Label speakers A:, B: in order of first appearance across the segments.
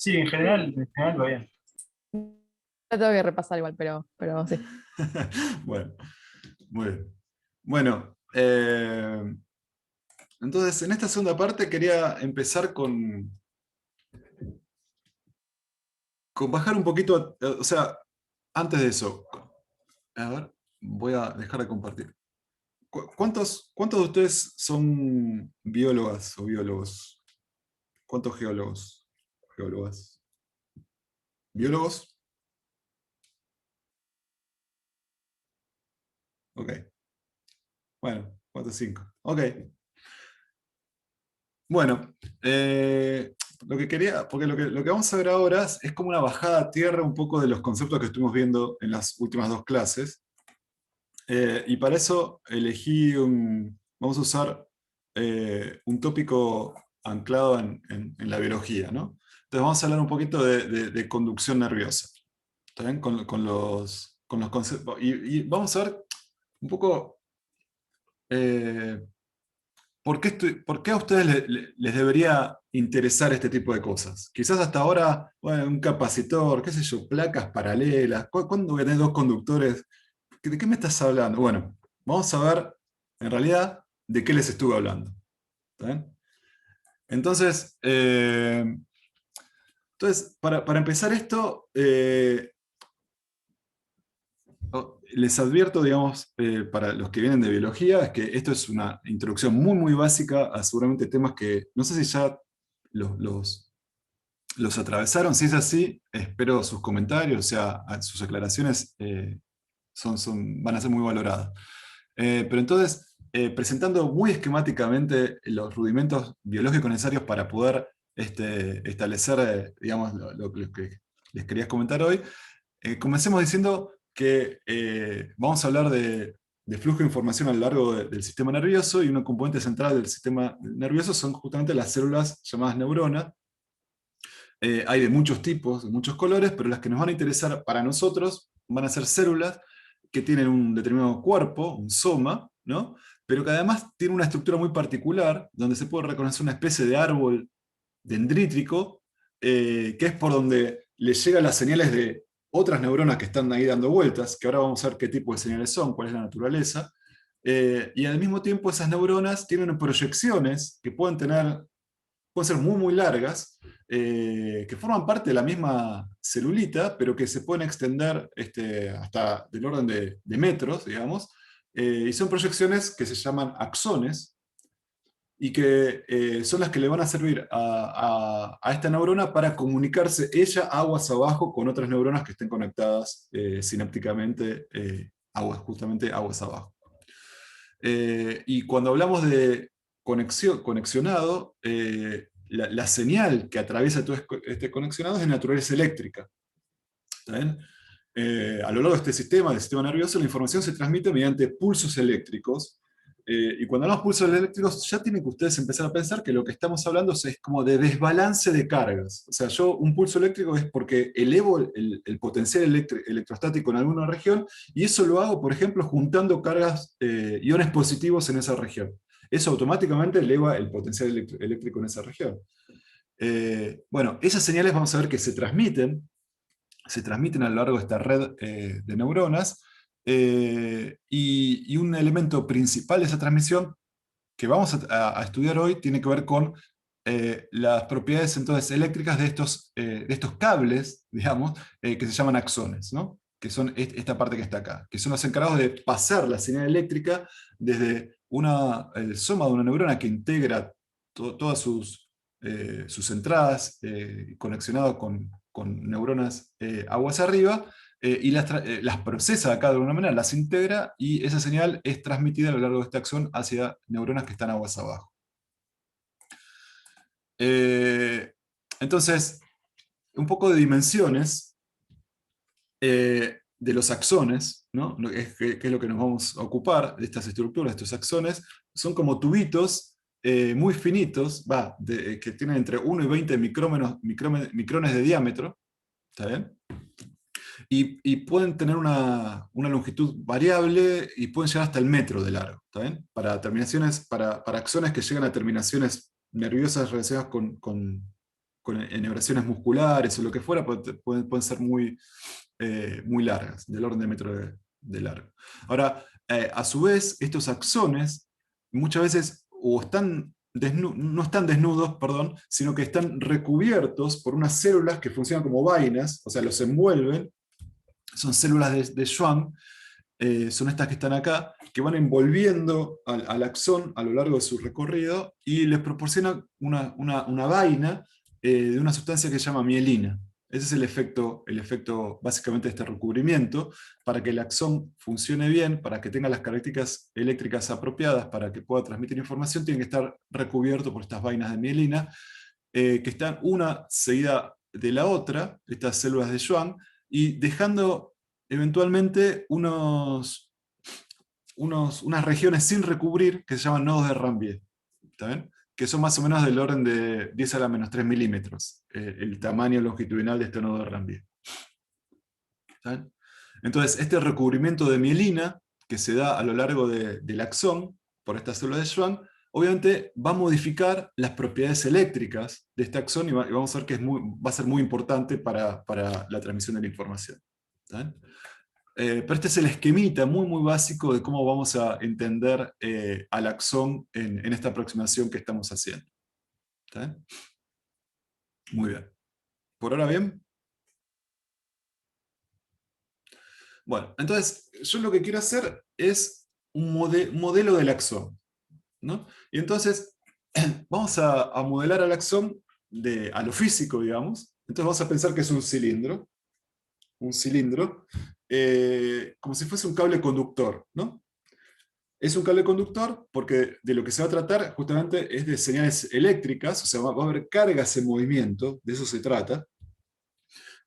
A: Sí, en general va bien.
B: Lo tengo que repasar igual, pero sí.
C: Bueno, muy bien. Bueno, entonces en esta segunda parte quería empezar con bajar un poquito, o sea, antes de eso, a ver, voy a dejar de compartir. ¿Cuántos de ustedes son biólogas o biólogos? ¿Cuántos geólogos? ¿Geólogas? ¿Biólogos? Ok. Bueno, cuatro, cinco. Ok. Bueno, lo que quería, porque lo que vamos a ver ahora es como una bajada a tierra un poco de los conceptos que estuvimos viendo en las últimas dos clases. Y para eso elegí vamos a usar un tópico anclado en la biología, ¿no? Entonces vamos a hablar un poquito de conducción nerviosa, ¿está bien? Con los conceptos. Y vamos a ver un poco eh, por qué a ustedes les debería interesar este tipo de cosas. Quizás hasta ahora, bueno, un capacitor, qué sé yo, placas paralelas. ¿Cuándo voy a tener dos conductores? ¿De qué me estás hablando? Bueno, vamos a ver en realidad de qué les estuve hablando. ¿Está bien? Entonces, para empezar esto, les advierto, digamos, para los que vienen de biología, es que esto es una introducción muy, muy básica a seguramente temas que no sé si ya los atravesaron. Si es así, espero sus comentarios, o sea, sus aclaraciones van a ser muy valoradas. Pero entonces, presentando muy esquemáticamente los rudimentos biológicos necesarios para poder establecer, digamos, lo que les quería comentar hoy, comencemos diciendo que vamos a hablar de flujo de información a lo largo del sistema nervioso, y una componente central del sistema nervioso son justamente las células llamadas neuronas. Hay de muchos tipos, de muchos colores, pero las que nos van a interesar para nosotros van a ser células que tienen un determinado cuerpo, un soma, ¿no? Pero que además tiene una estructura muy particular, donde se puede reconocer una especie de árbol dendrítico, que es por donde le llegan las señales de otras neuronas que están ahí dando vueltas, que ahora vamos a ver qué tipo de señales son, cuál es la naturaleza. Y al mismo tiempo esas neuronas tienen proyecciones que pueden ser muy, muy largas, que forman parte de la misma celulita, pero que se pueden extender hasta del orden de metros, digamos, y son proyecciones que se llaman axones, y que son las que le van a servir a esta neurona para comunicarse ella aguas abajo con otras neuronas que estén conectadas sinápticamente, justamente aguas abajo. Y cuando hablamos de conexionado, la señal que atraviesa todo este conexionado es de naturaleza eléctrica. ¿Está bien? A lo largo de este sistema, del sistema nervioso, la información se transmite mediante pulsos eléctricos. Y cuando hablamos de pulsos eléctricos, ya tienen que ustedes empezar a pensar que lo que estamos hablando es como de desbalance de cargas. O sea, un pulso eléctrico es porque elevo el potencial electrostático en alguna región, y eso lo hago, por ejemplo, juntando cargas, iones positivos en esa región. Eso automáticamente eleva el potencial eléctrico en esa región. Bueno, esas señales vamos a ver que se transmiten a lo largo de esta red de neuronas, y un elemento principal de esa transmisión que vamos a estudiar hoy tiene que ver con las propiedades entonces eléctricas de estos cables, digamos, que se llaman axones, ¿no? Que son esta parte que está acá, que son los encargados de pasar la señal eléctrica desde el soma de una neurona que integra todas sus entradas, conexionado con neuronas aguas arriba, y las procesa de acá de alguna manera, las integra, y esa señal es transmitida a lo largo de este axón hacia neuronas que están aguas abajo. Eh, entonces, un poco de dimensiones de los axones, ¿no? Que es lo que nos vamos a ocupar, de estas estructuras, estos axones, son como tubitos muy finitos, que tienen entre 1 y 20 micrones de diámetro, ¿está bien? Y pueden tener una longitud variable, y pueden llegar hasta el metro de largo, ¿está bien? Para axones que llegan a terminaciones nerviosas relacionadas con enhebraciones musculares o lo que fuera, pueden ser muy, muy largas, del orden de metro de largo. Ahora, a su vez, estos axones muchas veces o están no están desnudos, perdón, sino que están recubiertos por unas células que funcionan como vainas, o sea, los envuelven, son células de Schwann, son estas que están acá, que van envolviendo al axón a lo largo de su recorrido y les proporcionan una vaina de una sustancia que se llama mielina. Ese es el efecto básicamente de este recubrimiento, para que el axón funcione bien, para que tenga las características eléctricas apropiadas, para que pueda transmitir información, tiene que estar recubierto por estas vainas de mielina, que están una seguida de la otra, estas células de Schwann, y dejando eventualmente unas regiones sin recubrir que se llaman nodos de Rambier, ¿está bien? Que son más o menos del orden de 10 a la menos 3 milímetros, el tamaño longitudinal de este nodo de Rambier. ¿Está bien? Entonces, este recubrimiento de mielina que se da a lo largo del axón por estas células de Schwann, obviamente va a modificar las propiedades eléctricas de este axón y vamos a ver que va a ser muy importante para la transmisión de la información. ¿Está bien? Pero este es el esquemita muy, muy básico de cómo vamos a entender al axón en esta aproximación que estamos haciendo. ¿Está bien? Muy bien. ¿Por ahora bien? Bueno, entonces yo lo que quiero hacer es un modelo del axón, ¿no? Y entonces vamos a modelar al axón a lo físico, digamos. Entonces vamos a pensar que es un cilindro, como si fuese un cable conductor, ¿no? Es un cable conductor porque de lo que se va a tratar justamente es de señales eléctricas, o sea, va a haber cargas en movimiento, de eso se trata,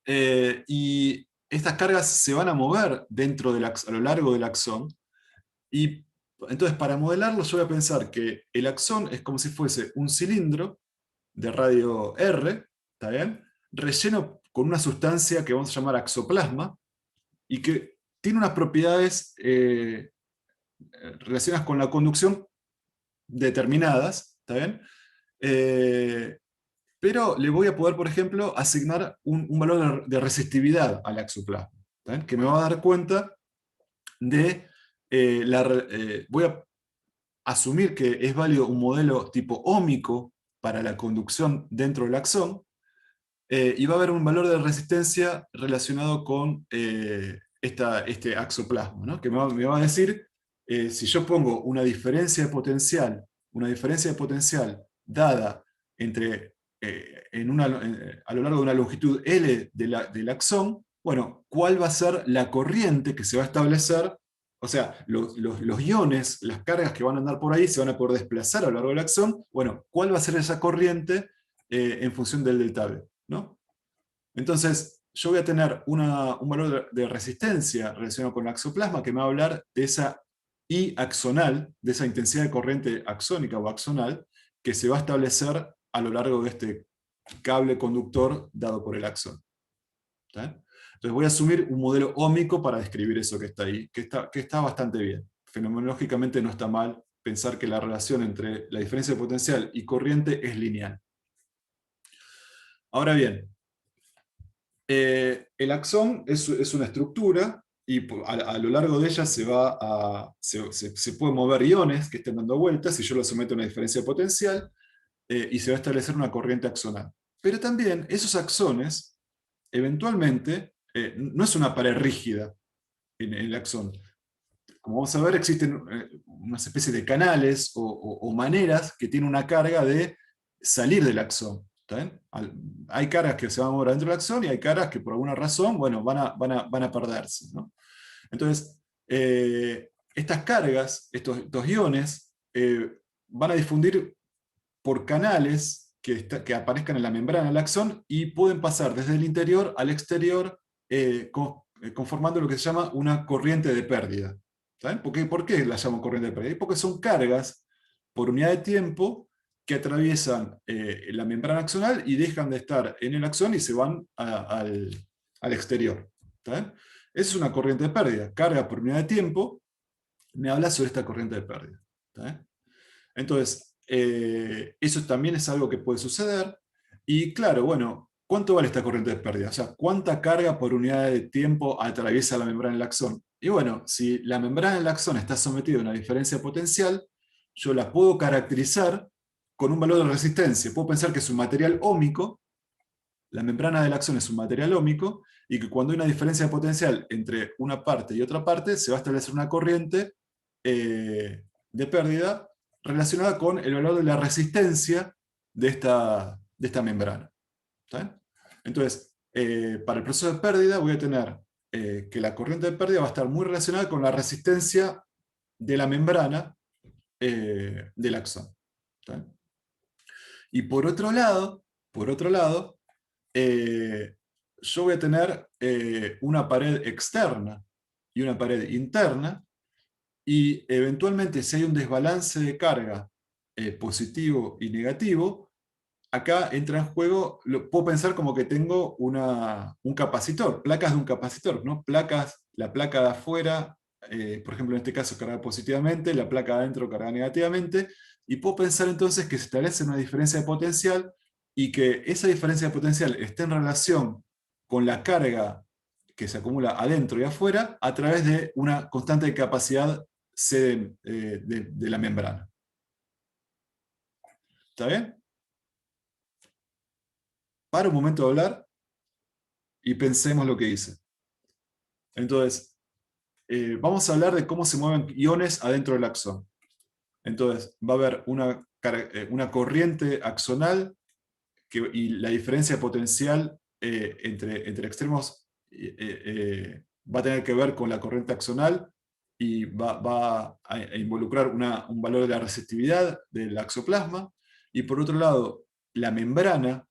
C: y estas cargas se van a mover a lo largo del axón, y entonces para modelarlo yo voy a pensar que el axón es como si fuese un cilindro de radio R, ¿está bien? Relleno con una sustancia que vamos a llamar axoplasma, y que tiene unas propiedades relacionadas con la conducción determinadas, ¿está bien? Pero le voy a poder, por ejemplo, asignar un valor de resistividad al axoplasma, ¿está bien? Que me va a dar cuenta de voy a asumir que es válido un modelo tipo óhmico para la conducción dentro del axón, y va a haber un valor de resistencia relacionado con este axoplasma, ¿no? Que me va a decir, si yo pongo una diferencia de potencial dada entre, a lo largo de una longitud L del axón, bueno, ¿cuál va a ser la corriente que se va a establecer? O sea, los iones, las cargas que van a andar por ahí, se van a poder desplazar a lo largo del axón. Bueno, ¿cuál va a ser esa corriente en función del delta V? ¿No? Entonces, yo voy a tener un valor de resistencia relacionado con el axoplasma que me va a hablar de esa I axonal, de esa intensidad de corriente axónica o axonal, que se va a establecer a lo largo de este cable conductor dado por el axón. ¿Está? Entonces voy a asumir un modelo óhmico para describir eso que está ahí, que está bastante bien. Fenomenológicamente no está mal pensar que la relación entre la diferencia de potencial y corriente es lineal. Ahora bien, el axón es una estructura y a lo largo de ella se pueden mover iones que estén dando vueltas y yo lo someto a una diferencia de potencial y se va a establecer una corriente axonal. Pero también esos axones, eventualmente, no es una pared rígida en el axón. Como vamos a ver, existen unas especies de canales o maneras que tienen una carga de salir del axón. ¿Está bien? Hay cargas que se van a mover dentro del axón y hay cargas que por alguna razón, bueno, van a perderse, ¿no? Entonces, estas cargas, estos iones, van a difundir por canales que aparezcan en la membrana del axón y pueden pasar desde el interior al exterior, conformando lo que se llama una corriente de pérdida. ¿Saben? ¿Por qué la llamo corriente de pérdida? Porque son cargas por unidad de tiempo que atraviesan la membrana axonal y dejan de estar en el axón y se van al exterior. ¿Está? Esa es una corriente de pérdida. Carga por unidad de tiempo me habla sobre esta corriente de pérdida. ¿Está? Entonces, eso también es algo que puede suceder. Y claro, bueno, ¿cuánto vale esta corriente de pérdida? O sea, ¿cuánta carga por unidad de tiempo atraviesa la membrana del axón? Y bueno, si la membrana del axón está sometida a una diferencia potencial, yo la puedo caracterizar con un valor de resistencia. Puedo pensar que es un material óhmico, la membrana del axón es un material óhmico, y que cuando hay una diferencia de potencial entre una parte y otra parte, se va a establecer una corriente de pérdida relacionada con el valor de la resistencia de esta membrana. ¿Está bien? Entonces, para el proceso de pérdida voy a tener que la corriente de pérdida va a estar muy relacionada con la resistencia de la membrana del axón. ¿Está bien? Y por otro lado yo voy a tener una pared externa y una pared interna, y eventualmente si hay un desbalance de carga positivo y negativo, acá entra en juego, puedo pensar como que tengo un capacitor, placas de un capacitor, ¿no? Placas, la placa de afuera, por ejemplo en este caso cargada positivamente, la placa de adentro cargada negativamente, y puedo pensar entonces que se establece una diferencia de potencial, y que esa diferencia de potencial esté en relación con la carga que se acumula adentro y afuera a través de una constante de capacidad C de la membrana. ¿Está bien? Para un momento de hablar y pensemos lo que hice. Entonces, vamos a hablar de cómo se mueven iones adentro del axón. Entonces, va a haber una corriente axonal y la diferencia potencial entre extremos va a tener que ver con la corriente axonal, y va a involucrar un valor de la resistividad del axoplasma. Y por otro lado, la membrana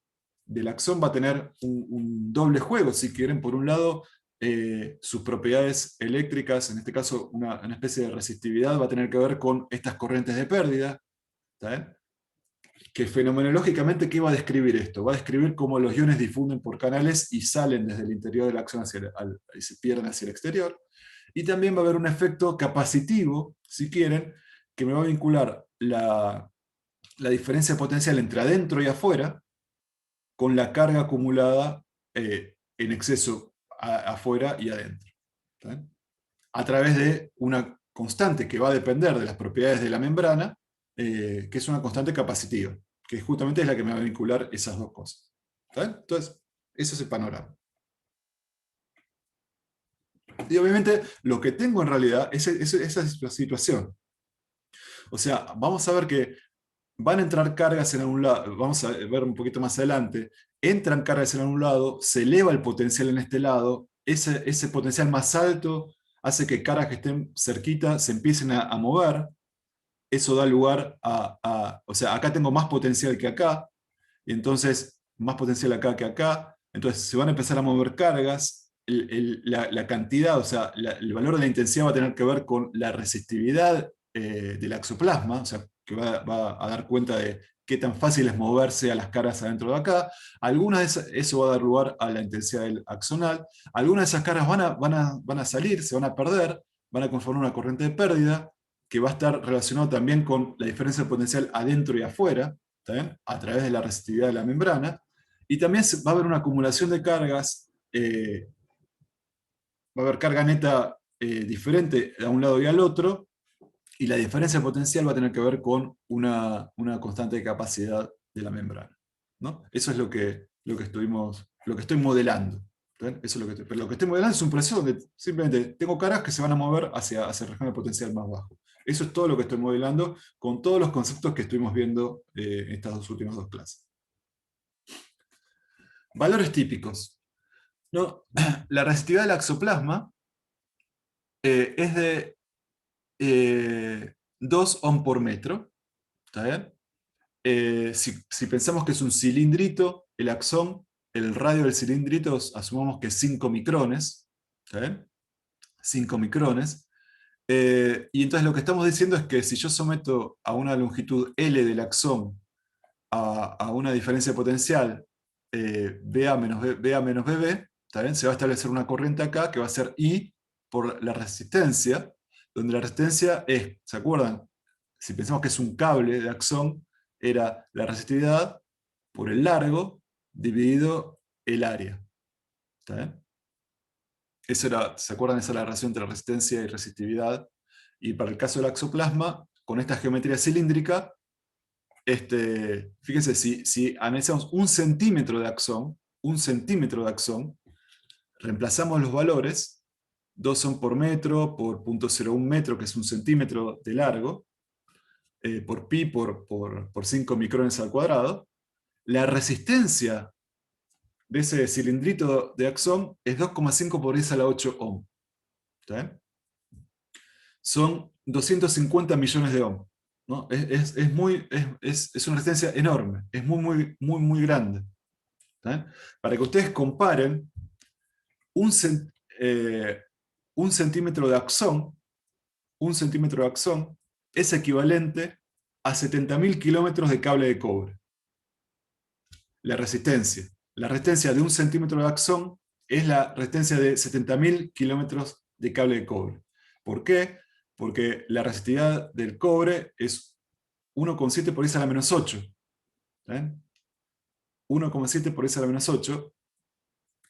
C: del axón va a tener un doble juego, si quieren. Por un lado, sus propiedades eléctricas, en este caso una especie de resistividad, va a tener que ver con estas corrientes de pérdida. ¿Está bien? Que fenomenológicamente, ¿qué va a describir esto? Va a describir cómo los iones difunden por canales y salen desde el interior del axón y se pierden hacia el exterior. Y también va a haber un efecto capacitivo, si quieren, que me va a vincular la diferencia potencial entre adentro y afuera con la carga acumulada en exceso afuera y adentro. ¿Está bien? A través de una constante que va a depender de las propiedades de la membrana, que es una constante capacitiva, que justamente es la que me va a vincular esas dos cosas. ¿Está bien? Entonces, ese es el panorama. Y obviamente lo que tengo en realidad es esa situación. O sea, vamos a ver que van a entrar cargas en algún lado, vamos a ver un poquito más adelante, entran cargas en algún lado, se eleva el potencial en este lado, ese potencial más alto hace que cargas que estén cerquita se empiecen a mover. Eso da lugar o sea, acá tengo más potencial que acá, y entonces más potencial acá que acá, entonces se van a empezar a mover cargas, la cantidad, o sea, el valor de la intensidad va a tener que ver con la resistividad del axoplasma, o sea, que va a dar cuenta de qué tan fácil es moverse a las cargas adentro de acá. Eso va a dar lugar a la intensidad del axonal. Algunas de esas cargas van a salir, se van a perder, van a conformar una corriente de pérdida, que va a estar relacionado también con la diferencia de potencial adentro y afuera, ¿está bien? A través de la resistividad de la membrana. Y también va a haber una acumulación de cargas, va a haber carga neta diferente a un lado y al otro, y la diferencia de potencial va a tener que ver con una constante de capacidad de la membrana, ¿no? Eso es lo que estoy modelando. ¿Está bien? Eso es pero lo que estoy modelando es un proceso donde simplemente tengo cargas que se van a mover hacia el régimen de potencial más bajo. Eso es todo lo que estoy modelando con todos los conceptos que estuvimos viendo en estas últimas dos clases. Valores típicos, ¿no? La resistividad del axoplasma es de 2 ohm por metro. ¿Está bien? Si pensamos que es un cilindrito, el axón, el radio del cilindrito, asumamos que es 5 micrones. ¿Está bien? 5 micrones. Y entonces lo que estamos diciendo es que si yo someto a una longitud L del axón a una diferencia potencial BA menos BB, ¿está bien? Se va a establecer una corriente acá que va a ser I por la resistencia, donde la resistencia es, ¿se acuerdan? Si pensamos que es un cable de axón, era la resistividad por el largo dividido el área. ¿Está bien? Eso era, ¿se acuerdan? Esa es la relación entre resistencia y resistividad. Y para el caso del axoplasma, con esta geometría cilíndrica, fíjense, si analizamos 1 centímetro de axón, 1 centímetro de axón, reemplazamos los valores, 2 son por metro, por 0.01 metro, que es 1 centímetro de largo, por pi por 5 micrones al cuadrado, la resistencia de ese cilindrito de axón es 2,5 por 10 a la 8 ohm. ¿Está bien? Son 250 millones de ohm, ¿no? Es una resistencia enorme, es muy grande. ¿Está bien? Para que ustedes comparen, un, cen- eh, un centímetro de axón, 1 centímetro de axón es equivalente a 70.000 kilómetros de cable de cobre. La resistencia de 1 centímetro de axón es la resistencia de 70.000 kilómetros de cable de cobre. ¿Por qué? Porque la resistividad del cobre es 1,7 por 10 a la menos 8. ¿Eh? 1,7 por 10 a la menos 8,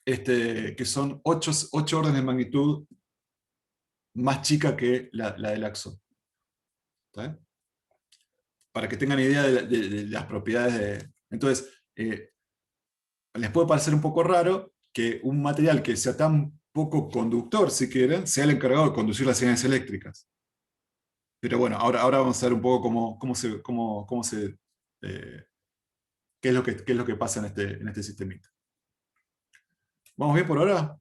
C: que son 8 órdenes de magnitud más chica que la del axón. ¿Está? Para que tengan idea de las propiedades de... Entonces, les puede parecer un poco raro que un material que sea tan poco conductor, si quieren, sea el encargado de conducir las señales eléctricas. Pero bueno, ahora vamos a ver un poco qué es lo que pasa en este sistemita. ¿Vamos bien por ahora?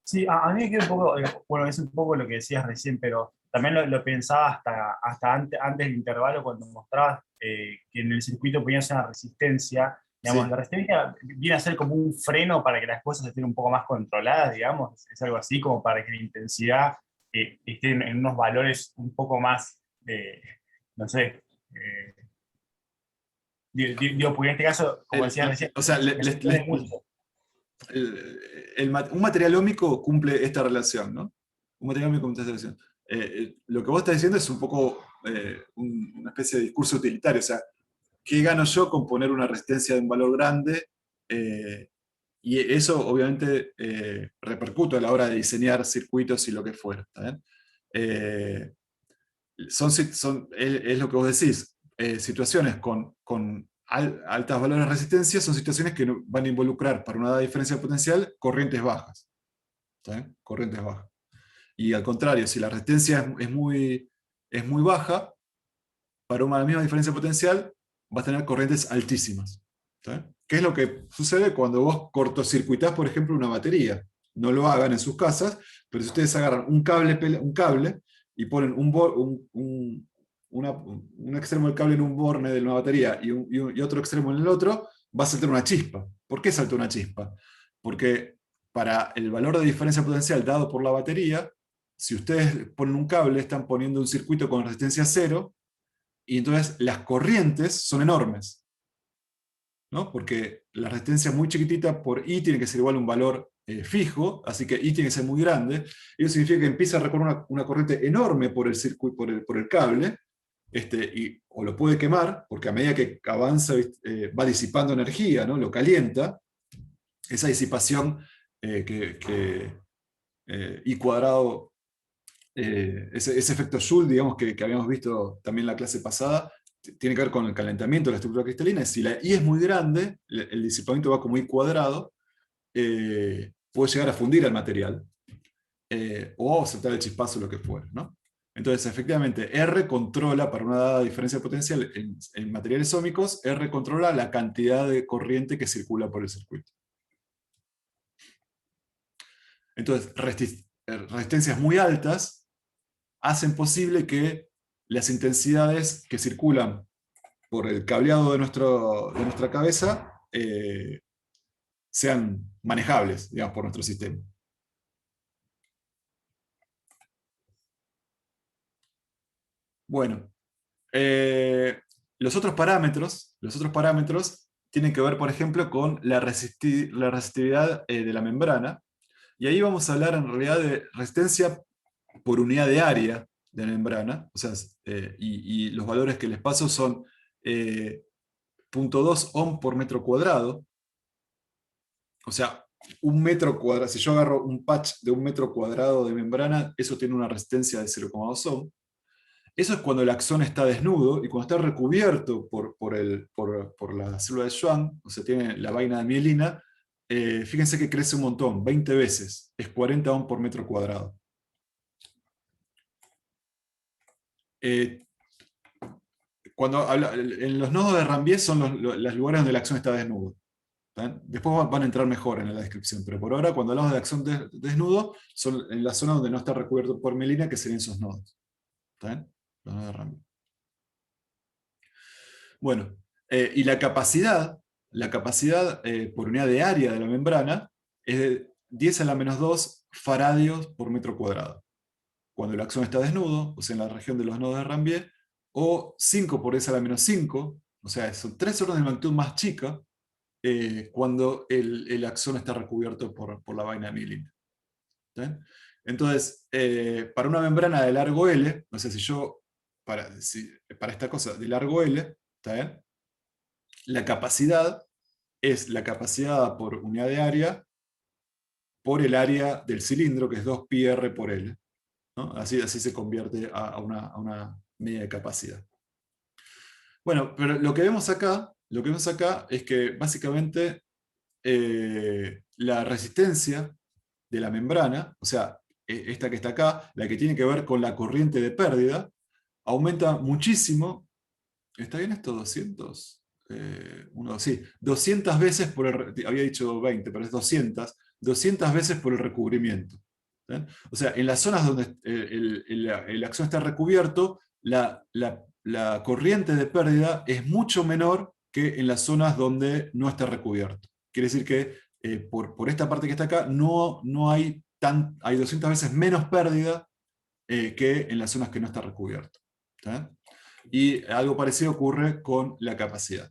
A: Sí, a mí me queda un poco, bueno, es un poco lo que decías recién, pero también lo pensaba hasta antes del intervalo cuando mostrabas que en el circuito ponías una resistencia. Digamos,
C: Sí.
A: la resistencia viene a ser como un freno para que las cosas estén un poco más controladas, digamos, es algo así como para que la intensidad esté en unos valores un poco más, no sé, digo, porque en este caso, como decías recién,
C: O sea,
A: me sorprende mucho.
C: un material ómico cumple esta relación, ¿no? Un material ómico cumple esta relación. Lo que vos estás diciendo es un poco una especie de discurso utilitario, o sea, ¿qué gano yo con poner una resistencia de un valor grande? Y eso obviamente repercute a la hora de diseñar circuitos y lo que fuera. ¿Está bien? Eh, es lo que vos decís, situaciones con altas valores de resistencia son situaciones que van a involucrar para una dada diferencia potencial corrientes bajas. ¿Está bien? Corrientes bajas. Y al contrario, si la resistencia es muy baja, para una misma diferencia potencial vas a tener corrientes altísimas. ¿Está bien? ¿Qué es lo que sucede cuando vos cortocircuitás, por ejemplo, una batería? No lo hagan en sus casas, pero si ustedes agarran un cable y ponen un extremo del cable en un borne de una batería y otro extremo en el otro, va a saltar una chispa. ¿Por qué salta una chispa? Porque para el valor de diferencia potencial dado por la batería, si ustedes ponen un cable, están poniendo un circuito con resistencia cero, y entonces las corrientes son enormes, ¿no? Porque la resistencia muy chiquitita por I tiene que ser igual a un valor fijo, así que I tiene que ser muy grande, y eso significa que empieza a recorrer una corriente enorme por el circuito, por el cable, o lo puede quemar, porque a medida que avanza va disipando energía, ¿no? Lo calienta, esa disipación I cuadrado, ese efecto Joule, digamos, que habíamos visto también en la clase pasada, tiene que ver con el calentamiento de la estructura cristalina. Si la I es muy grande, el disipamiento va como I cuadrado, puede llegar a fundir el material, o saltar el chispazo, lo que fuera, ¿no? Entonces, efectivamente, R controla, para una dada diferencia potencial en materiales ómicos, R controla la cantidad de corriente que circula por el circuito. Entonces, resistencias muy altas hacen posible que las intensidades que circulan por el cableado de nuestra cabeza sean manejables, digamos, por nuestro sistema. Bueno, los otros parámetros tienen que ver, por ejemplo, con la resistividad de la membrana, y ahí vamos a hablar en realidad de resistencia por unidad de área de la membrana, o sea, y los valores que les paso son 0.2 ohm por metro cuadrado. O sea, un metro cuadrado, si yo agarro un patch de 1 metro cuadrado de membrana, eso tiene una resistencia de 0,2 ohm. Eso es cuando el axón está desnudo, y cuando está recubierto por la célula de Schwann, o sea, tiene la vaina de mielina, fíjense que crece un montón, 20 veces, es 40 ohm por metro cuadrado. En los nodos de Rambier son los lugares donde el axón está desnudo. ¿Bien? Después van a entrar mejor en la descripción, pero por ahora, cuando hablamos de axón desnudo, son en la zona donde no está recubierto por mielina, que serían esos nodos. ¿Bien? Los nodos de Rambier. Bueno, y la capacidad por unidad de área de la membrana es de 10 a la menos 2 faradios por metro cuadrado. Cuando el axón está desnudo, o sea, en la región de los nodos de Rambier, o 5 por 10 a la menos 5, o sea, son 3 órdenes de magnitud más chica, cuando el axón está recubierto por la vaina de mielina. ¿Bien? Entonces, para una membrana de largo L, no sé si yo, para esta cosa de largo L, ¿está bien? La capacidad es la capacidad por unidad de área por el área del cilindro, que es 2πr por L. ¿No? Así se convierte a una medida de capacidad. Bueno, pero lo que vemos acá es que básicamente la resistencia de la membrana, o sea, esta que está acá, la que tiene que ver con la corriente de pérdida, aumenta muchísimo. ¿Está bien esto? 200. Sí, 200 veces por había dicho 20, pero es 200 veces por el recubrimiento. ¿Bien? O sea, en las zonas donde el axón está recubierto, la corriente de pérdida es mucho menor que en las zonas donde no está recubierto. Quiere decir que por esta parte que está acá, no hay 200 veces menos pérdida que en las zonas que no está recubierto. ¿Está? Y algo parecido ocurre con la capacidad.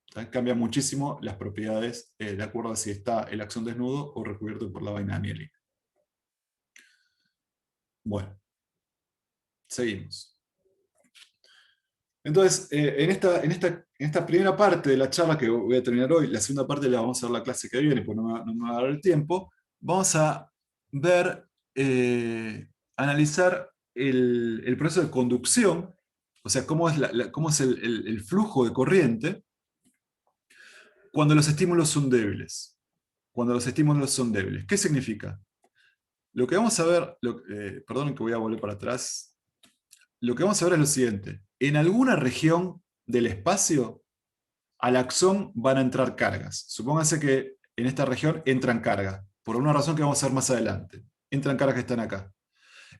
C: ¿Está? Cambia muchísimo las propiedades de acuerdo a si está el axón desnudo o recubierto por la vaina de mielina. Bueno, seguimos. Entonces, en esta primera parte de la charla que voy a terminar hoy, la segunda parte la vamos a ver la clase que viene, porque no me va a dar el tiempo, vamos a ver, analizar el proceso de conducción, o sea, cómo es el flujo de corriente cuando los estímulos son débiles. Cuando los estímulos son débiles. ¿Qué significa? Lo que vamos a ver, perdón que voy a volver para atrás, lo que vamos a ver es lo siguiente. En alguna región del espacio, al axón van a entrar cargas. Supónganse que en esta región entran cargas, por una razón que vamos a ver más adelante. Entran cargas que están acá.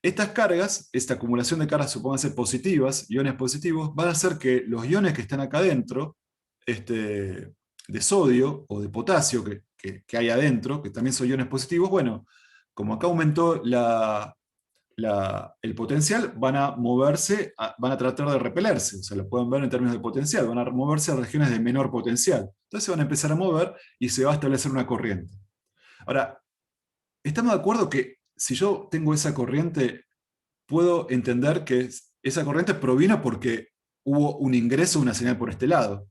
C: Estas cargas, esta acumulación de cargas, supónganse positivas, iones positivos, van a hacer que los iones que están acá adentro, de sodio o de potasio que hay adentro, que también son iones positivos, bueno, como acá aumentó el potencial, van a moverse, van a tratar de repelerse, o sea, lo pueden ver en términos de potencial, van a moverse a regiones de menor potencial. Entonces se van a empezar a mover y se va a establecer una corriente. Ahora, ¿estamos de acuerdo que si yo tengo esa corriente, puedo entender que esa corriente provino porque hubo un ingreso, una señal por este lado?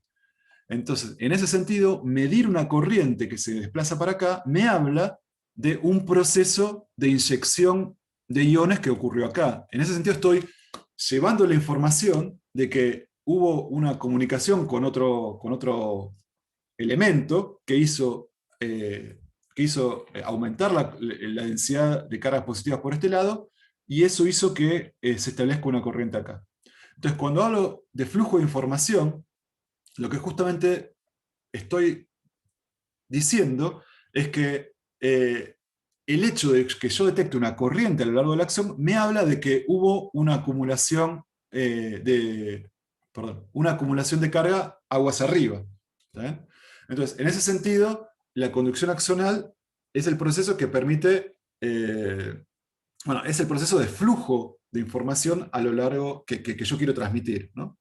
C: Entonces, en ese sentido, medir una corriente que se desplaza para acá me habla de un proceso de inyección de iones que ocurrió acá. En ese sentido estoy llevando la información de que hubo una comunicación con otro elemento que hizo aumentar la densidad de cargas positivas por este lado, y eso hizo que se establezca una corriente acá. Entonces, cuando hablo de flujo de información, lo que justamente estoy diciendo es que el hecho de que yo detecte una corriente a lo largo del axón me habla de que hubo una acumulación una acumulación de carga aguas arriba. ¿Sí? Entonces, en ese sentido, la conducción axonal es el proceso que permite, es el proceso de flujo de información a lo largo que yo quiero transmitir, ¿no?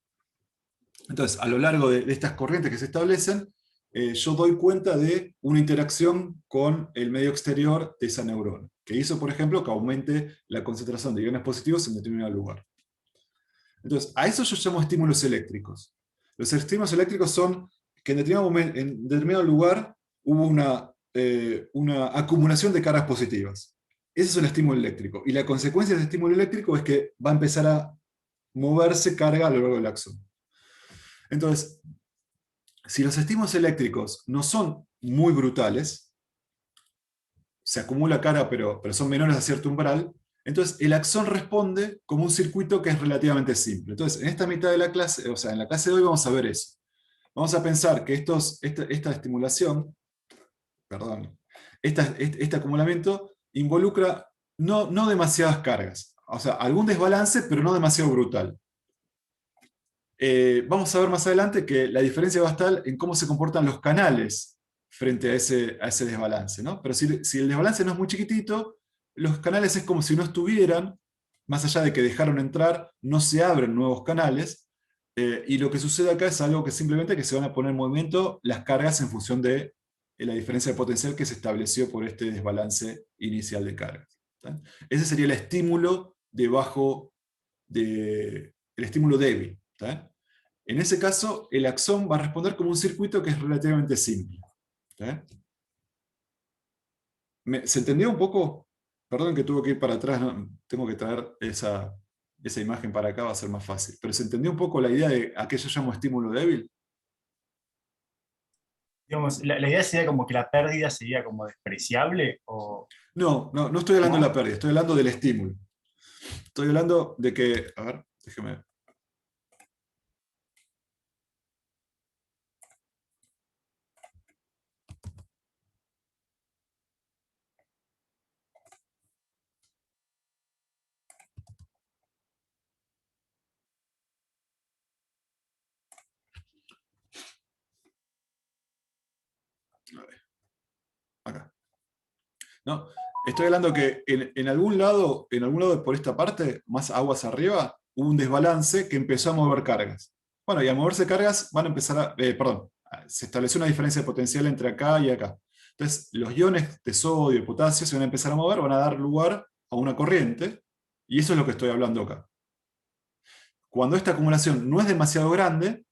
C: Entonces, a lo largo de estas corrientes que se establecen, yo doy cuenta de una interacción con el medio exterior de esa neurona, que hizo, por ejemplo, que aumente la concentración de iones positivos en determinado lugar. Entonces, a eso yo llamo estímulos eléctricos. Los estímulos eléctricos son que en determinado lugar hubo una acumulación de cargas positivas. Ese es el estímulo eléctrico. Y la consecuencia de ese estímulo eléctrico es que va a empezar a moverse carga a lo largo del axón. Entonces, si los estímulos eléctricos no son muy brutales, se acumula carga, pero son menores a cierto umbral, entonces el axón responde como un circuito que es relativamente simple. Entonces, en esta mitad de la clase, o sea, en la clase de hoy vamos a ver eso. Vamos a pensar que esta estimulación, perdón, este acumulamiento involucra no demasiadas cargas. O sea, algún desbalance, pero no demasiado brutal. Vamos a ver más adelante que la diferencia va a estar en cómo se comportan los canales frente a ese desbalance, ¿no? Pero si el desbalance no es muy chiquitito, los canales es como si no estuvieran, más allá de que dejaron entrar, no se abren nuevos canales, y lo que sucede acá es algo que simplemente que se van a poner en movimiento las cargas en función de la diferencia de potencial que se estableció por este desbalance inicial de cargas. ¿Tá? Ese sería el estímulo el estímulo débil. ¿Tá? En ese caso, el axón va a responder como un circuito que es relativamente simple. ¿Tá? ¿Se entendió un poco? Perdón que tuve que ir para atrás, ¿no? Tengo que traer esa imagen para acá, va a ser más fácil. Pero ¿se entendió un poco la idea de a qué yo llamo estímulo débil?
A: Digamos, la idea sería como que la pérdida sería como despreciable, o
C: No estoy hablando de la
A: no.
C: pérdida, estoy hablando del estímulo. Estoy hablando de que, a ver, déjeme. A ver, acá. No, estoy hablando que en algún lado por esta parte, más aguas arriba, hubo un desbalance que empezó a mover cargas. Bueno, y al moverse cargas van a empezar se estableció una diferencia de potencial entre acá y acá. Entonces, los iones de sodio y potasio se van a empezar a mover, van a dar lugar a una corriente, y eso es lo que estoy hablando acá. Cuando esta acumulación no es demasiado grande,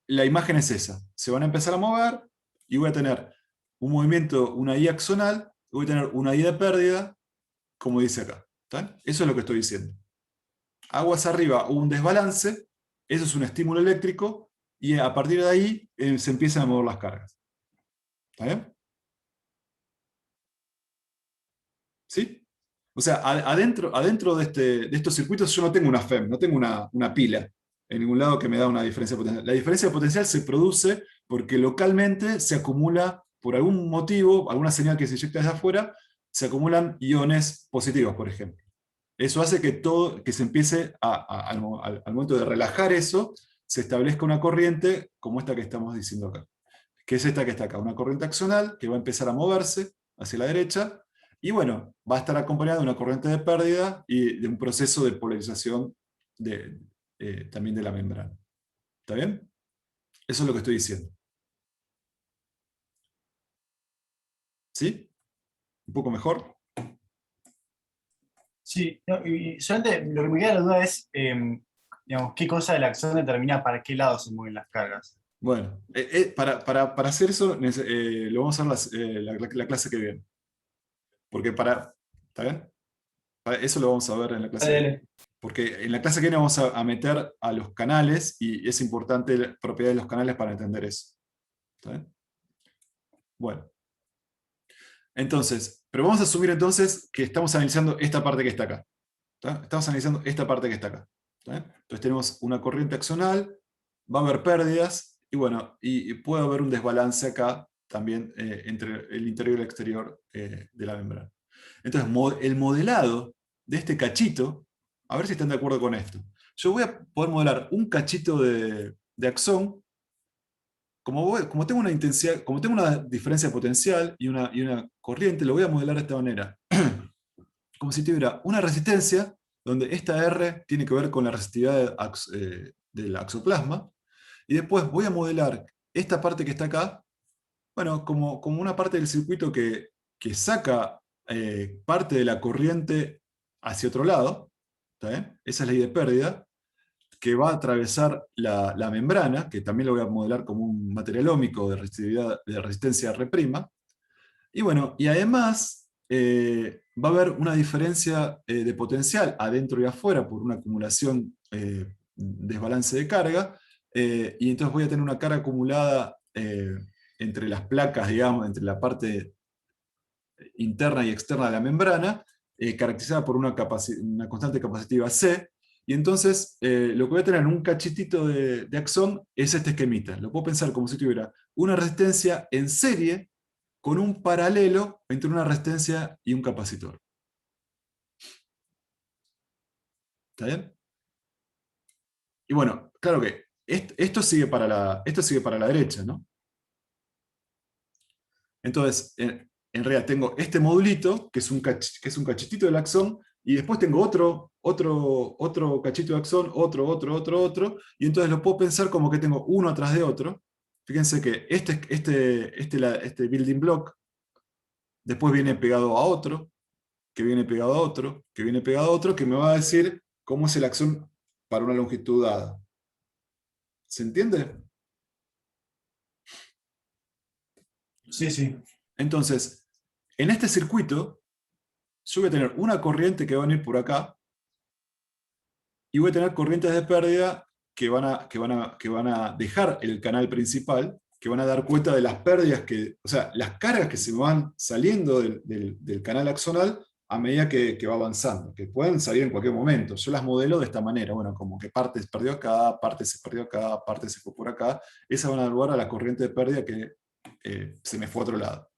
C: la imagen es esa. Se van a empezar a mover y voy a tener un movimiento, una I axonal, y voy a tener una I de pérdida, como dice acá. ¿Está? Eso es lo que estoy diciendo. Aguas arriba hubo un desbalance, eso es un estímulo eléctrico, y a partir de ahí se empiezan a mover las cargas. ¿Está bien? ¿Sí? O sea, adentro de estos circuitos yo no tengo una FEM, no tengo una pila en ningún lado que me da una diferencia de potencial. La diferencia de potencial se produce porque localmente se acumula, por algún motivo, alguna señal que se inyecta desde afuera, se acumulan iones positivos, por ejemplo. Eso hace que se empiece al momento de relajar eso, se establezca una corriente como esta que estamos diciendo acá. Que es esta que está acá, una corriente axonal que va a empezar a moverse hacia la derecha, y bueno, va a estar acompañada de una corriente de pérdida y de un proceso de polarización también de la membrana. ¿Está bien? Eso es lo que estoy diciendo. ¿Sí? ¿Un poco mejor?
A: Sí, no, y solamente lo que me queda la duda es, digamos, qué cosa de la acción determina para qué lado se mueven las cargas.
C: Bueno, para hacer eso lo vamos a hacer la clase que viene. Porque ¿está bien? Eso lo vamos a ver en la clase que viene.
A: Dale.
C: Porque en la clase que viene vamos a meter a los canales, y es importante la propiedad de los canales para entender eso. ¿Está bien? Bueno, entonces, pero vamos a asumir entonces que estamos analizando esta parte que está acá. ¿Está? Estamos analizando esta parte que está acá. ¿Está bien? Entonces tenemos una corriente axonal, va a haber pérdidas, y bueno, y puede haber un desbalance acá también entre el interior y el exterior de la membrana. Entonces, el modelado de este cachito, a ver si están de acuerdo con esto. Yo voy a poder modelar un cachito de axón, como tengo una intensidad, como tengo una diferencia potencial y una corriente, lo voy a modelar de esta manera. Como si tuviera una resistencia, donde esta R tiene que ver con la resistividad del axoplasma, y después voy a modelar esta parte que está acá, bueno, como una parte del circuito que saca parte de la corriente hacia otro lado. ¿Está bien? Esa es la I de pérdida, que va a atravesar la membrana, que también lo voy a modelar como un material óhmico de resistencia R'. Y bueno, y además va a haber una diferencia de potencial adentro y afuera por una acumulación, desbalance de carga, y entonces voy a tener una carga acumulada entre las placas, digamos, entre la parte interna y externa de la membrana, caracterizada por una constante capacitiva C, y entonces lo que voy a tener en un cachitito de axón es este esquemita. Lo puedo pensar como si tuviera una resistencia en serie con un paralelo entre una resistencia y un capacitor. ¿Está bien? Y bueno, claro que esto sigue para la derecha, ¿no? Entonces, en realidad tengo este modulito, que es un cachitito del axón, y después tengo otro cachito de axón, otro, y entonces lo puedo pensar como que tengo uno atrás de otro. Fíjense que este building block después viene pegado a otro, que viene pegado a otro, que viene pegado a otro, que me va a decir cómo es el axón para una longitud dada. ¿Se entiende?
A: Sí, sí.
C: Entonces, en este circuito, yo voy a tener una corriente que va a venir por acá, y voy a tener corrientes de pérdida que van a dejar el canal principal, que van a dar cuenta de las pérdidas o sea, las cargas que se van saliendo del canal axonal a medida que va avanzando, que pueden salir en cualquier momento. Yo las modelo de esta manera, bueno, como que parte se perdió acá, parte se perdió acá, parte se fue por acá. Esas van a dar lugar a la corriente de pérdida que se me fue a otro lado.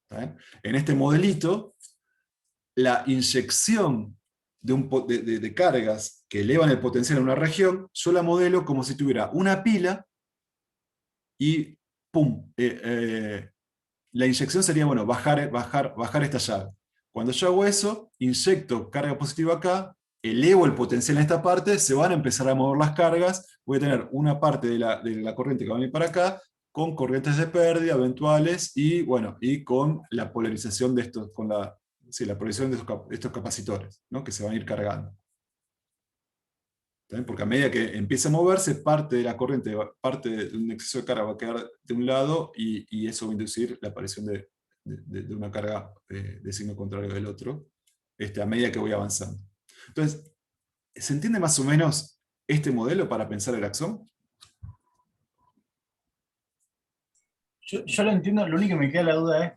C: ¿Está bien? En este modelito, la inyección de cargas que elevan el potencial en una región, yo la modelo como si tuviera una pila y ¡pum! La inyección sería, bueno, bajar esta llave. Cuando yo hago eso, inyecto carga positiva acá, elevo el potencial en esta parte, se van a empezar a mover las cargas, voy a tener una parte de la corriente que va a venir para acá, con corrientes de pérdida eventuales, y bueno, y con la polarización de estos, la polarización de estos capacitores, ¿no? Que se van a ir cargando. ¿Está bien? Porque a medida que empieza a moverse, parte de la corriente, parte de un exceso de carga va a quedar de un lado, y eso va a inducir la aparición de una carga de signo contrario del otro, a medida que voy avanzando. Entonces, ¿se entiende más o menos este modelo para pensar el axón?
A: Yo lo entiendo, lo único que me queda la duda es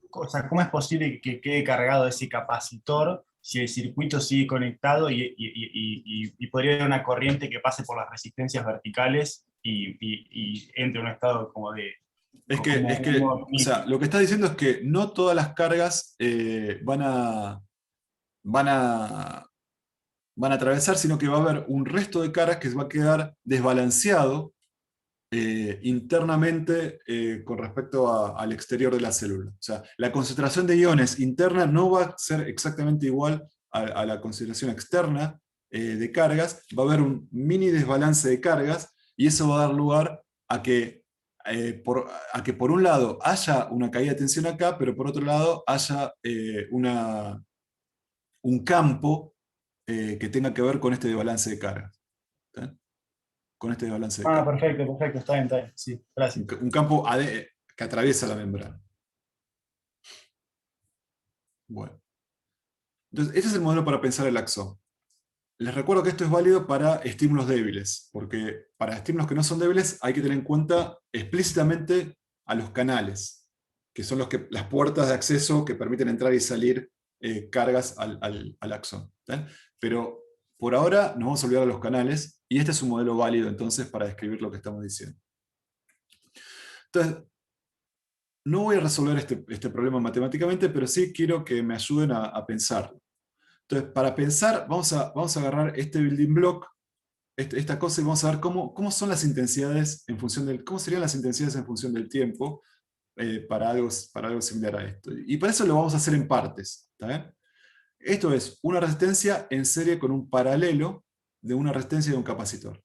A: o sea, cómo es posible que quede cargado ese capacitor si el circuito sigue conectado y podría haber una corriente que pase por las resistencias verticales y entre un estado como de...
C: O sea, lo que está diciendo es que no todas las cargas van a atravesar, sino que va a haber un resto de cargas que va a quedar desbalanceado internamente con respecto al exterior de la célula. O sea, la concentración de iones interna no va a ser exactamente igual a la concentración externa de cargas, va a haber un mini desbalance de cargas, y eso va a dar lugar a que por un lado haya una caída de tensión acá, pero por otro lado haya un campo que tenga que ver con este desbalance de cargas. ¿Está? Con este desbalance de cargas.
A: Perfecto, está bien, sí, gracias.
C: Un campo que atraviesa la membrana. Bueno. Entonces, este es el modelo para pensar el axón. Les recuerdo que esto es válido para estímulos débiles, porque para estímulos que no son débiles hay que tener en cuenta explícitamente a los canales, que son las puertas de acceso que permiten entrar y salir cargas al axón. ¿Está? Pero por ahora nos vamos a olvidar de los canales, y este es un modelo válido entonces para describir lo que estamos diciendo. Entonces, no voy a resolver este problema matemáticamente, pero sí quiero que me ayuden a pensarlo. Entonces, para pensar, vamos a agarrar este building block, esta cosa, y vamos a ver cómo son las intensidades en función cómo serían las intensidades en función del tiempo para algo similar a esto. Y para eso lo vamos a hacer en partes. ¿Está bien? Esto es una resistencia en serie con un paralelo de una resistencia de un capacitor.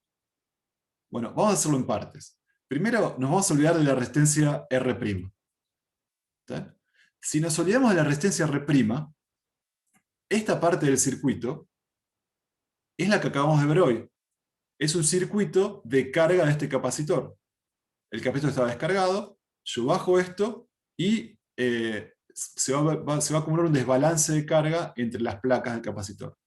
C: Bueno, vamos a hacerlo en partes. Primero nos vamos a olvidar de la resistencia R'. ¿Está? Si nos olvidamos de la resistencia R', esta parte del circuito es la que acabamos de ver hoy. es un circuito de carga de este capacitor. El capacitor está descargado, yo bajo esto y se va a acumular un desbalance de carga entre las placas del capacitor.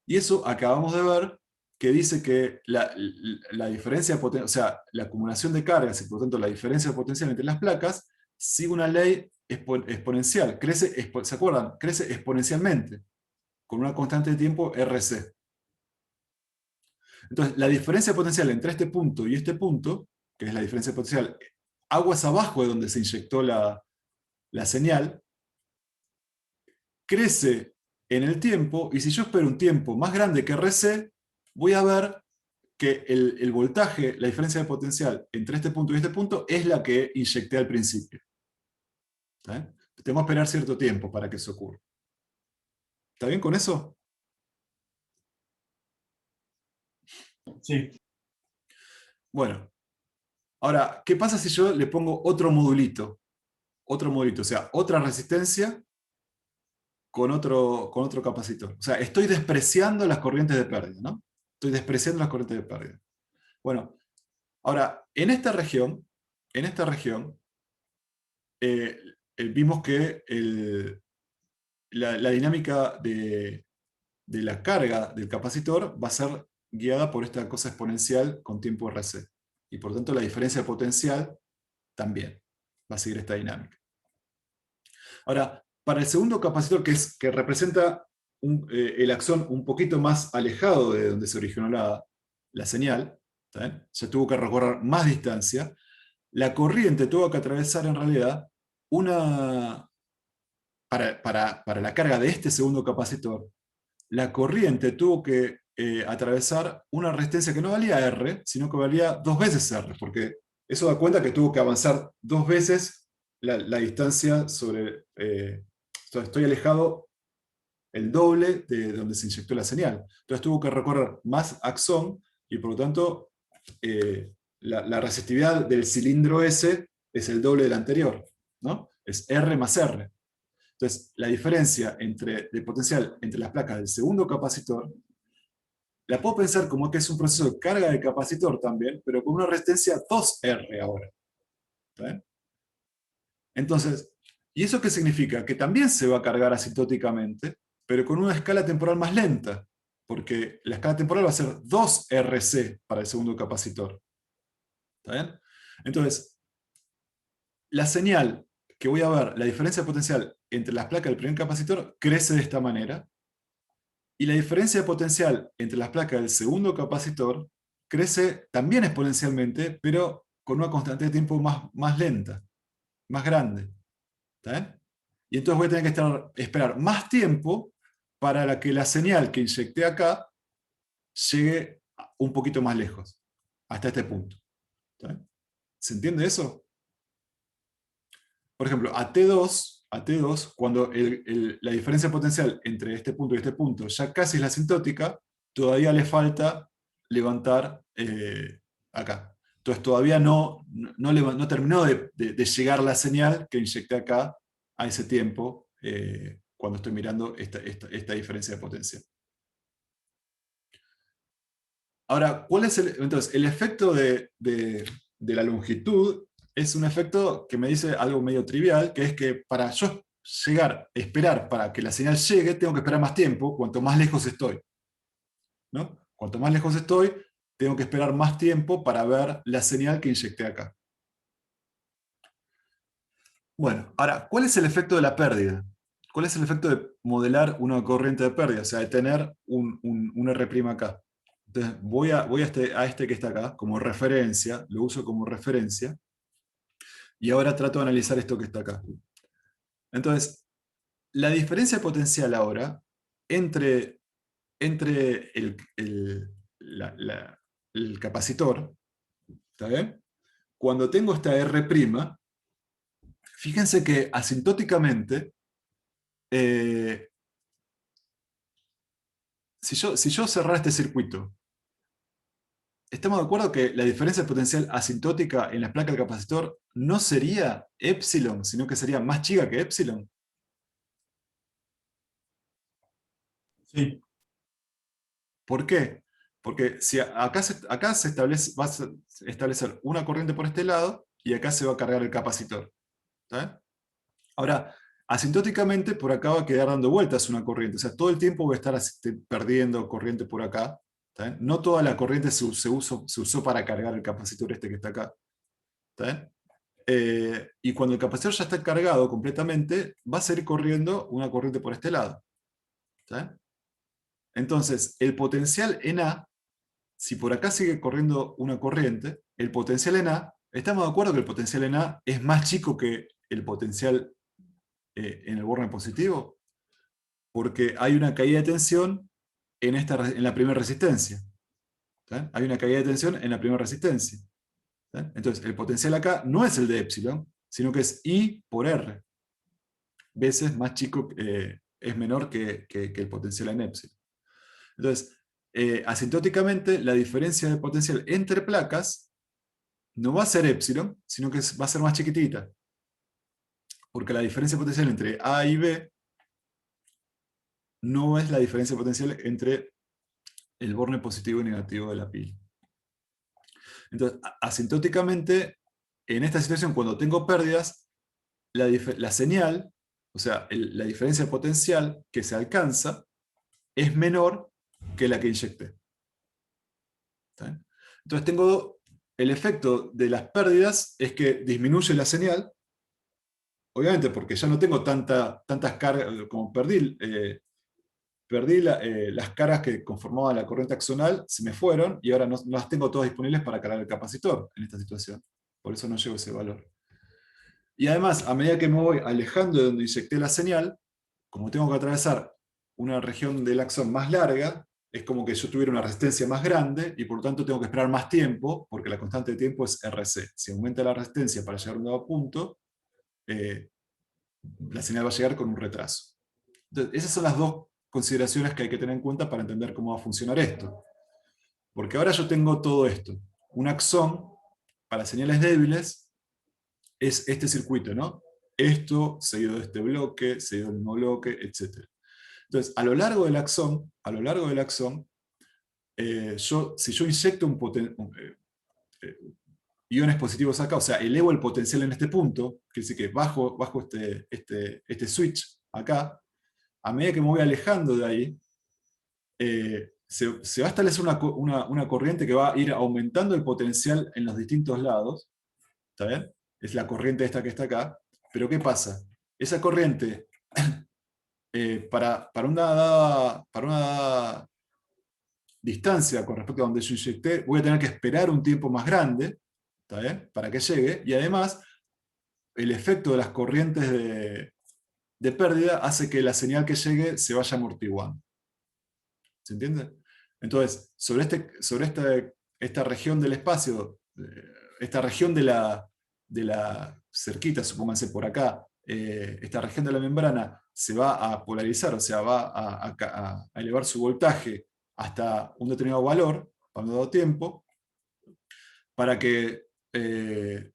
C: Y eso acabamos de ver que dice que la diferencia de potencia, o sea, la acumulación de cargas y por lo tanto la diferencia de potencial entre las placas, sigue una ley exponencial. ¿Se acuerdan? Crece exponencialmente, con una constante de tiempo RC. Entonces, la diferencia potencial entre este punto y este punto, que es la diferencia potencial aguas abajo de donde se inyectó la señal, crece en el tiempo, y si yo espero un tiempo más grande que RC, voy a ver que el voltaje, la diferencia de potencial entre este punto y este punto, es la que inyecté al principio. Tenemos que esperar cierto tiempo para que eso ocurra. ¿Está bien con eso?
A: Sí.
C: Bueno, ahora, ¿qué pasa si yo le pongo otro modulito? Otro modulito, o sea, otra resistencia con otro capacitor. O sea, estoy despreciando las corrientes de pérdida, ¿no? Estoy despreciando las corrientes de pérdida. Bueno, ahora, en esta región, vimos que la dinámica de la carga del capacitor va a ser guiada por esta cosa exponencial con tiempo RC. Y por tanto la diferencia de potencial también va a seguir esta dinámica. Ahora, para el segundo capacitor, que representa el axón un poquito más alejado de donde se originó la señal, se tuvo que recorrer más distancia, la corriente tuvo que atravesar en realidad para la carga de este segundo capacitor, la corriente tuvo que atravesar una resistencia que no valía R, sino que valía 2 veces R, porque eso da cuenta que tuvo que avanzar 2 veces la distancia sobre... estoy alejado el doble de donde se inyectó la señal. Entonces tuvo que recorrer más axón y por lo tanto la resistividad del cilindro S es el doble del anterior, ¿no? Es R más R. Entonces, la diferencia de potencial entre las placas del segundo capacitor, la puedo pensar como que es un proceso de carga de capacitor también, pero con una resistencia 2R ahora. ¿Está bien? Entonces, ¿y eso qué significa? Que también se va a cargar asintóticamente, pero con una escala temporal más lenta, porque la escala temporal va a ser 2RC para el segundo capacitor. ¿Está bien? Entonces, la señal que voy a ver, la diferencia potencial entre las placas del primer capacitor, crece de esta manera, y la diferencia de potencial entre las placas del segundo capacitor crece también exponencialmente, pero con una constante de tiempo más lenta, más grande. ¿Está bien? Y entonces voy a tener que esperar más tiempo para que la señal que inyecté acá llegue un poquito más lejos, hasta este punto. ¿Está bien? ¿Se entiende eso? Por ejemplo, a T2, cuando la diferencia potencial entre este punto y este punto ya casi es la asintótica, todavía le falta levantar acá. Entonces todavía no terminó de llegar la señal que inyecté acá a ese tiempo cuando estoy mirando esta diferencia de potencial. Ahora, ¿cuál es entonces, el efecto de la longitud? Es un efecto que me dice algo medio trivial, que es que para yo esperar para que la señal llegue, tengo que esperar más tiempo, cuanto más lejos estoy. ¿No? Cuanto más lejos estoy, tengo que esperar más tiempo para ver la señal que inyecté acá. Bueno, ahora, ¿cuál es el efecto de la pérdida? ¿Cuál es el efecto de modelar una corriente de pérdida? O sea, de tener un R' acá. Entonces voy a este que está acá como referencia, lo uso como referencia, y ahora trato de analizar esto que está acá. Entonces, la diferencia potencial ahora entre el capacitor, ¿está bien? Cuando tengo esta R', fíjense que asintóticamente, si yo cerrara este circuito, ¿estamos de acuerdo que la diferencia potencial asintótica en las placas del capacitor no sería epsilon, sino que sería más chica que epsilon?
A: Sí.
C: ¿Por qué? Porque si acá se establece, va a establecer una corriente por este lado, y acá se va a cargar el capacitor. ¿Está bien? Ahora, asintóticamente, por acá va a quedar dando vueltas una corriente. O sea, todo el tiempo voy a estar perdiendo corriente por acá. ¿Está bien? No toda la corriente se usó para cargar el capacitor este que está acá. ¿Está bien? Y cuando el capacitor ya está cargado completamente, va a seguir corriendo una corriente por este lado. ¿Está bien? Entonces, el potencial en A, si por acá sigue corriendo una corriente, el potencial en A, estamos de acuerdo que el potencial en A es más chico que el potencial en el borne positivo, porque hay una caída de tensión en la primera resistencia. ¿Está? Hay una caída de tensión en la primera resistencia. ¿Está? Entonces, el potencial acá no es el de epsilon, sino que es I por R. Veces más chico, es menor que el potencial en epsilon. Entonces, asintóticamente, la diferencia de potencial entre placas no va a ser epsilon, sino que va a ser más chiquitita. Porque la diferencia potencial entre A y B no es la diferencia potencial entre el borne positivo y negativo de la pila. Entonces, asintóticamente, en esta situación, cuando tengo pérdidas, la señal, o sea, la diferencia potencial que se alcanza, es menor que la que inyecté. ¿Está bien? Entonces tengo el efecto de las pérdidas es que disminuye la señal, obviamente porque ya no tengo tantas cargas, como perdí las cargas que conformaban la corriente axonal, se me fueron y ahora no las tengo todas disponibles para cargar el capacitor en esta situación. Por eso no llevo ese valor. Y además, a medida que me voy alejando de donde inyecté la señal, como tengo que atravesar una región del axón más larga, es como que yo tuviera una resistencia más grande y por lo tanto tengo que esperar más tiempo, porque la constante de tiempo es RC. Si aumenta la resistencia para llegar a un nuevo punto, la señal va a llegar con un retraso. Entonces, esas son las dos consideraciones que hay que tener en cuenta para entender cómo va a funcionar esto. Porque ahora yo tengo todo esto. Un axón, para señales débiles, es este circuito, ¿no? Esto, seguido de este bloque, seguido del mismo bloque, etc. Entonces, a lo largo del axón, si yo inyecto iones positivos acá, o sea, elevo el potencial en este punto, quiere decir que bajo este switch acá, a medida que me voy alejando de ahí, se va a establecer una corriente que va a ir aumentando el potencial en los distintos lados, ¿está bien? Es la corriente esta que está acá, pero ¿qué pasa? Esa corriente, para una dada distancia con respecto a donde yo inyecté, voy a tener que esperar un tiempo más grande, ¿está bien? Para que llegue, y además el efecto de las corrientes de pérdida hace que la señal que llegue se vaya amortiguando. ¿Se entiende? Entonces, sobre esta región del espacio, esta región de la cerquita, supónganse por acá, esta región de la membrana se va a polarizar, o sea, va a elevar su voltaje hasta un determinado valor, para un dado tiempo, para que,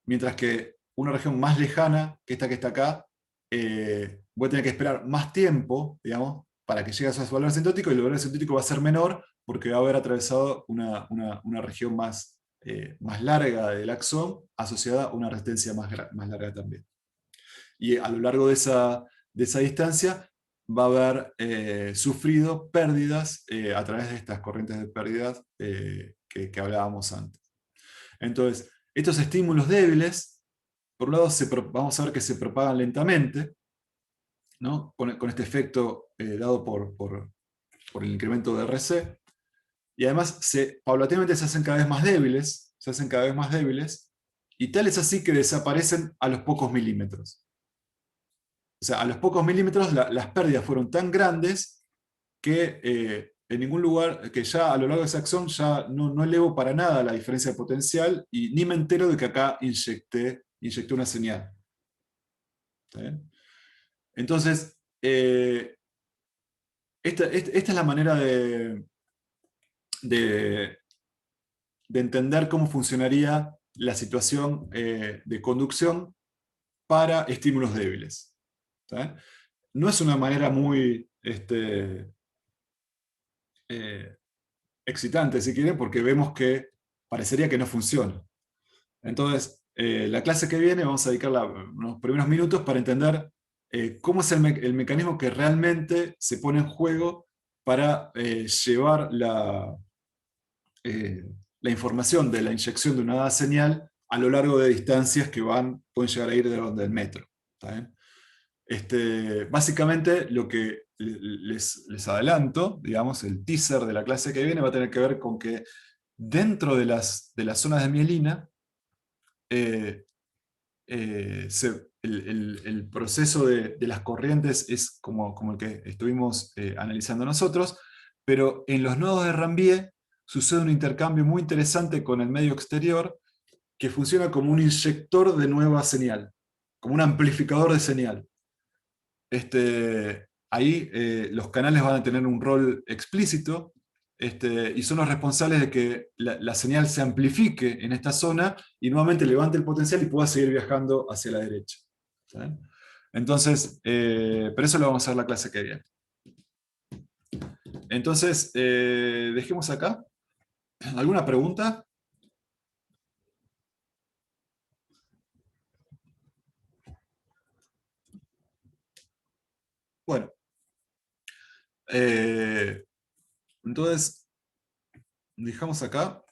C: mientras que una región más lejana que esta que está acá, voy a tener que esperar más tiempo, digamos, para que llegue a esos valores asintóticos, y el valor asintótico va a ser menor porque va a haber atravesado una región más larga del axón, asociada a una resistencia más larga también. Y a lo largo de esa distancia va a haber sufrido pérdidas a través de estas corrientes de pérdidas que hablábamos antes. Entonces, estos estímulos débiles, por un lado vamos a ver que se propagan lentamente, ¿no? Con este efecto dado por el incremento de RC, y además paulatinamente se hacen cada vez más débiles, y tal es así que desaparecen a los pocos milímetros. O sea, a los pocos milímetros las pérdidas fueron tan grandes que en ningún lugar, que ya a lo largo de ese axón ya no elevo para nada la diferencia de potencial y ni me entero de que acá inyecté una señal. ¿Está bien? Entonces, esta es la manera de entender cómo funcionaría la situación de conducción para estímulos débiles. ¿Está bien? No es una manera muy excitante, si quieren, porque vemos que parecería que no funciona. Entonces, la clase que viene vamos a dedicar unos primeros minutos para entender cómo es el mecanismo que realmente se pone en juego para llevar eh, la información de la inyección de una dada señal a lo largo de distancias que pueden llegar a ir de donde el metro. ¿Está bien? Básicamente lo que les adelanto, digamos, el teaser de la clase que viene va a tener que ver con que dentro de las zonas de mielina, eh, el proceso de las corrientes es como el que estuvimos analizando nosotros, pero en los nodos de Rambier sucede un intercambio muy interesante con el medio exterior que funciona como un inyector de nueva señal, como un amplificador de señal. Ahí los canales van a tener un rol explícito y son los responsables de que la señal se amplifique en esta zona y nuevamente levante el potencial y pueda seguir viajando hacia la derecha. ¿Saben? Entonces, pero eso lo vamos a ver la clase que viene. Entonces, dejemos acá. ¿Alguna pregunta? Bueno, entonces, dejamos acá.